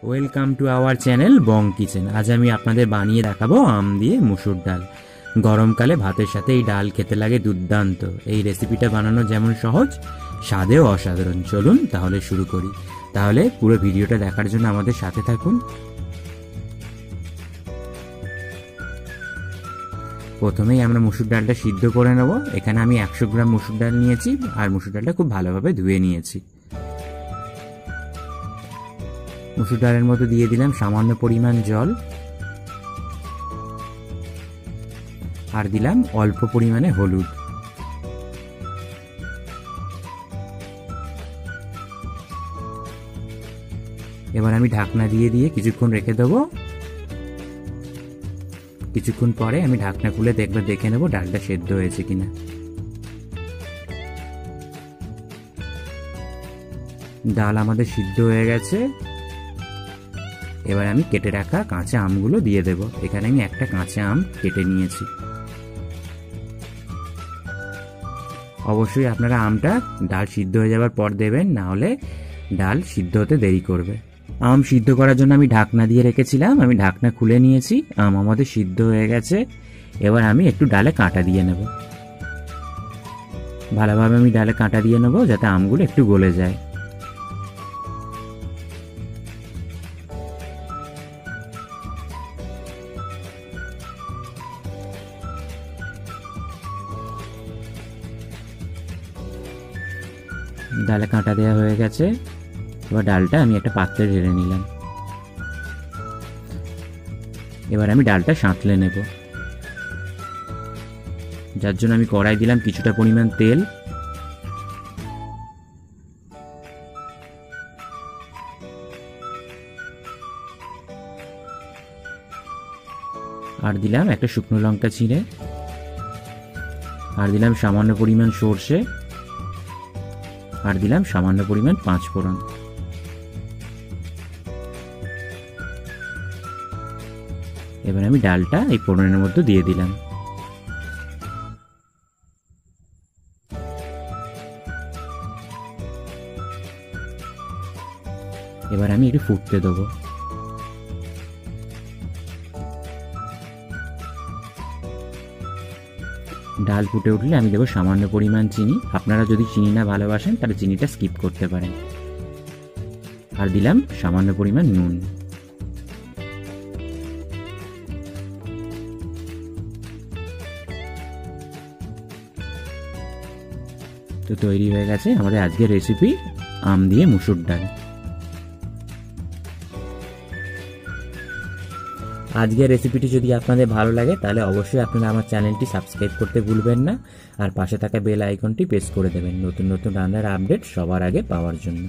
Welcome to our channel Bong kitchen. আজ আমি আপনাদের বানিয়ে দেখাবো আম দিয়ে মুসুর ডাল। গরমকালে ভাতের সাথে এই ডাল খেতে লাগে দুর্দান্ত। এই রেসিপিটা বানানো যেমন সহজ, স্বাদেও অসাধারণ। চলুন তাহলে শুরু করি। তাহলে পুরো ভিডিওটা দেখার জন্য আমাদের সাথে থাকুন। প্রথমেই আমরা মুসুর ডালটা সিদ্ধ করে নেব। এখানে আমি 100 গ্রাম মুসুর ডাল নিয়েছি, আর মুসুর ডালটা খুব ভালোভাবে ধুয়ে নিয়েছি। মুসুর ডালের মধ্যে দিয়ে দিলাম সামান্য পরিমাণ জল, আর দিলাম অল্প পরিমাণে হলুদ। এবার আমি ঢাকনা দিয়ে কিছুক্ষণ রেখে দেবো। কিছুক্ষণ পরে আমি ঢাকনা খুলে দেখে নেব ডালটা সেদ্ধ হয়েছে কিনা। ডাল আমাদের সিদ্ধ হয়ে গেছে। এবার আমি কেটে রাখা কাঁচা আমগুলো দিয়ে দেব। এখানে আমি একটা কাঁচা আম কেটে নিয়েছি। অবশ্যই আপনারা আমটা ডাল সিদ্ধ হয়ে যাওয়ার পর দেবেন, না হলে ডাল সিদ্ধ হতে দেরি করবে। আম সিদ্ধ করার জন্য আমি ঢাকনা দিয়ে রেখেছিলাম। আমি ঢাকনা খুলে নিয়েছি। আম আমাদের সিদ্ধ হয়ে গেছে। এবার আমি একটু ডালে কাঁটা দিয়ে নেব। ভালোভাবে আমি ডালে কাঁটা দিয়ে নেব, যাতে আমগুলো একটু গলে যায়। ডালে কাঁটা দেওয়া হয়ে গেছে। এবার ডালটা আমি একটা পাত্রে ঢেলে নিলাম। এবার আমি ডালটা সাঁতলে নেব, যার জন্য আমি কড়াই দিলাম কিছুটা পরিমাণ তেল। আর দিলাম একটা শুকনো লঙ্কা ছিঁড়ে, আর দিলাম সামান্য পরিমাণ সর্ষে, আর দিলাম সামান্য পরিমাণ 5 ফোড়ন। এবার আমি ডালটা এই ফোড়নের মধ্যে দিয়ে দিলাম। এবার আমি একটু ফুটতে দেবো। ডাল ফুটে উঠলে আমি দেবো সামান্য পরিমাণ চিনি। আপনারা যদি চিনি না ভালোবাসেন তাহলে চিনিটা স্কিপ করতে পারেন। আর দিলাম সামান্য পরিমাণ নুন। তো তৈরি হয়ে গেছে আমাদের আজকের রেসিপি আম দিয়ে মুসুর ডাল। আজকের রেসিপিটি যদি আপনাদের ভালো লাগে তাহলে অবশ্যই আপনারা আমার চ্যানেলটি সাবস্ক্রাইব করতে ভুলবেন না, আর পাশে থাকা বেল আইকনটি প্রেস করে দেবেন নতুন নতুন রান্নার আপডেট সবার আগে পাওয়ার জন্য।